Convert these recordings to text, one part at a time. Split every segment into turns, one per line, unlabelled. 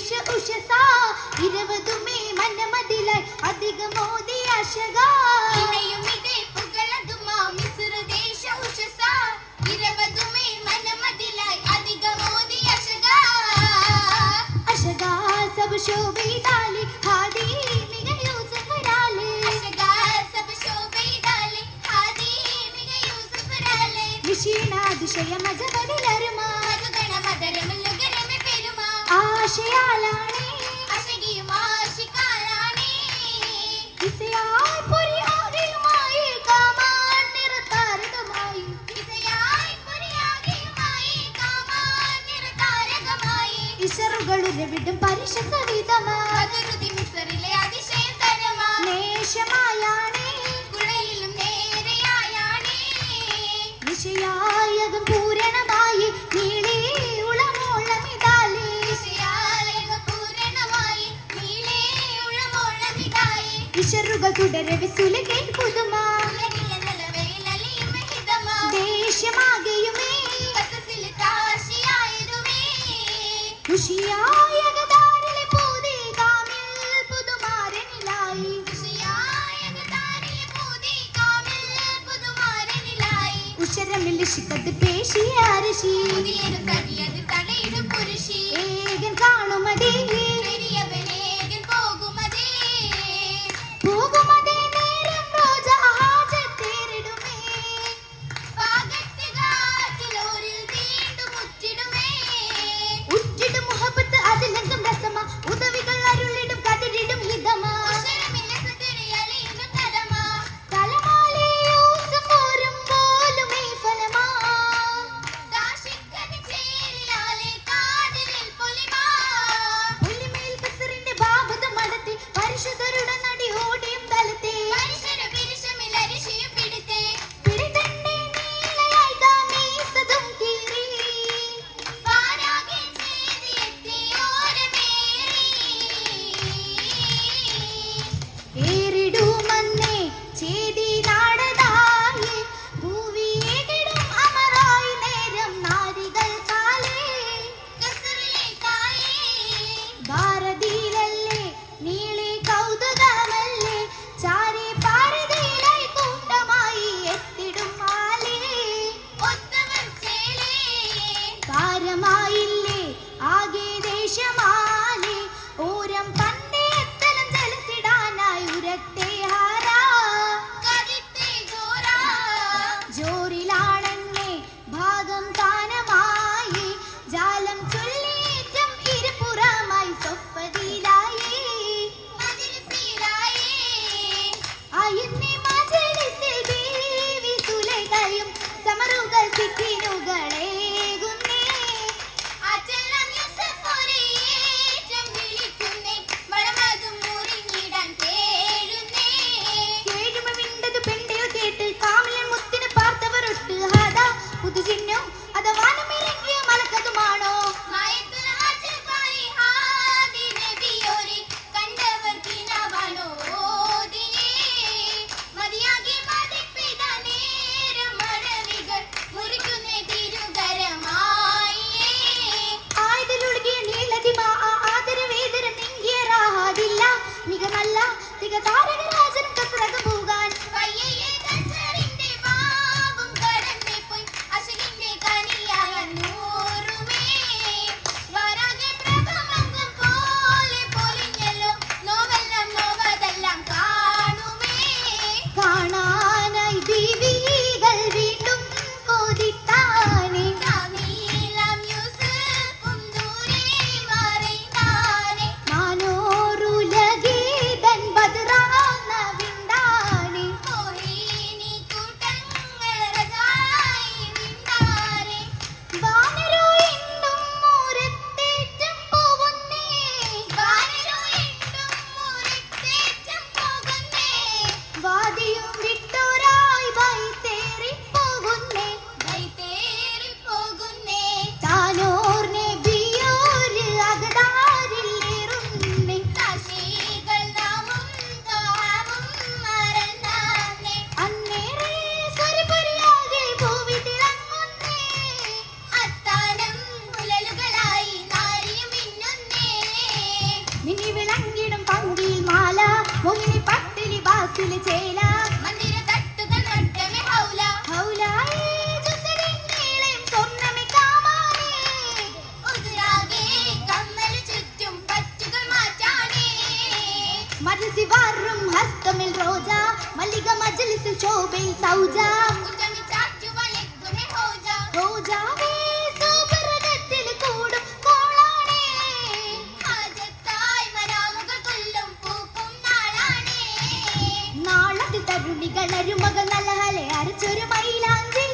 ഉഷസാ ഇരുവതുമേ മനമതിലായി അധികമോദി അശക ഇണയും ഇതേ പുകളതുമാ മിസ്രദേശ ഉഷസാ ഇരുവതുമേ മനമതിലായി അധികമോദി അശക അശക സബ് ശോഭിതാലി ഹാദി മിക യൂസുഫ് രാലി അശക സബ് ശോഭിതാലി ഹാദി മിക യൂസുഫ് രാലി വിശീനാ ദിശയ മജബദിലരുമാ മധുഗണ മദരമുല്ലുഗരമെ പെരുമാ ആശയാലാണി അശകിയും ആശിക്കാരാണി ഇസയായി പൊരിയാകെയുമായി കാമാൻ നിറതാരകമായി ഇസയായി പൊരിയാകെയുമായി കാമാൻ നിറതാരകമായി ഇശറുകളുരവിടും പരിശ കവിതമാ അതിരുതി മിസറിലെ അതിശയം തരമാ നേശമായാണി കുഴയിലും നേരെയായാണി നിശയായകം പൂരണമായി നീളി ഉളമോളമിതാലി ഇശറുകൾ തുടരവെ സുലകെ പുതുമാ ദേശമാകെയുമേ ഋഷിയായകതാരിലെ പൂതി കാമിൽ പുതുമാരനിലായി ഉശരമിൽ ശിഖത്ത് പേശിയ അരശി ഏകൻ കാണുമതേ പോകുമതേ നേരം റോജ ഹാജത്തേറിടുമേ പാകത്തിലോരിൽ വീണ്ടും ഉറ്റിടും മുഹബത്ത് അതിലെങ്കും രസമ ഉദവികൾ അരുളിടും കതിരിടും ഹിതമാ തലമാലേ യൂസുഫ് ഓരും പോലും ഈ ഫലമാ ദാശിക്കതി മുഖത്തിൽ ശോഭയിൽ സൗജ റോജാവേ സൂപരകത്തിൽ കൂടും കോളാണേ നാളത് തരുണികൾ അരുമകൾ നല്ല ഹലെ അരച്ചൊരു മൈലാഞ്ചി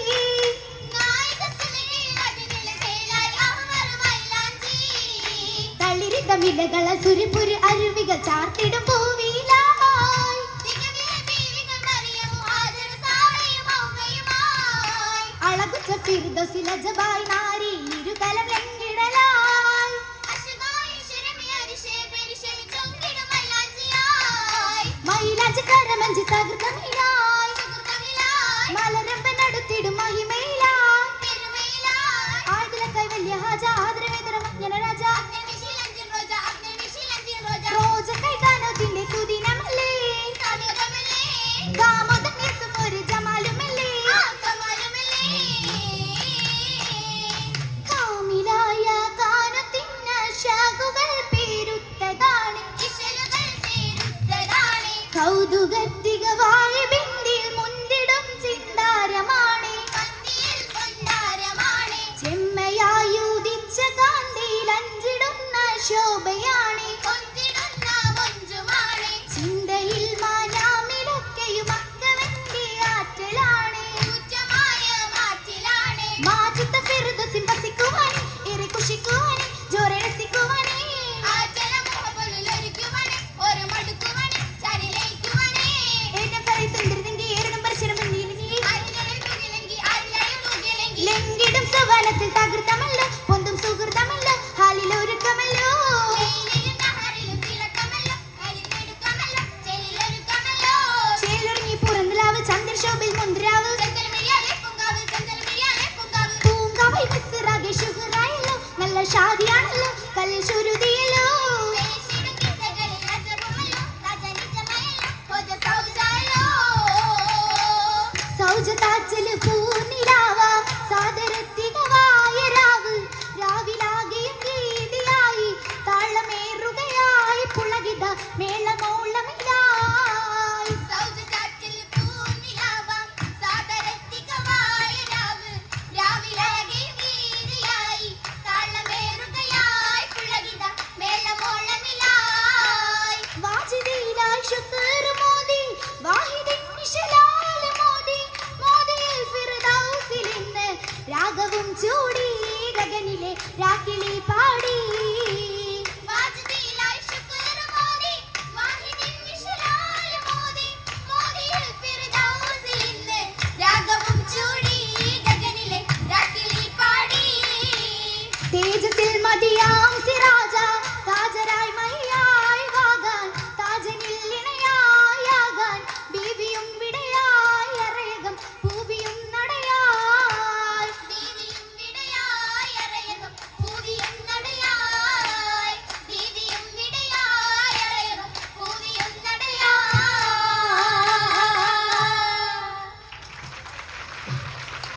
തളിരിത വിലകള സുരിപുരി അരുവികൾ ചാർത്തിടും പൂവിലായി അളകുച്ച ഫിർദൗസിലജബായി നാരി ഇരുതലം ലംഘിടലായി മൈലാഞ്ചി കരമഞ്ചി തകർക്കമിലായി മലരമ്പനടുത്തിടും മഹിമയിലായി ആഴ്തില കൈവല്യ ഹാജ ആദരവേതരം അജ്ഞന രാജ റോജ കൈകാനോത്തിന്റെ സുദിനമല്ലേ കാമോദം നിൽക്കും ഒരു ജമാലുമല്ലേ കാമിലായ കാനത്തിന്ന ശാഖുകൾ പേരുത്തതാണ് കൗതുകത്തികവായ ബിന്ദിൽ മുന്തിടും ചിന്താരമാണ് ചെമ്മയായുദിച്ച കാന്തിയിൽ അഞ്ചിടുന്ന ശോഭയാ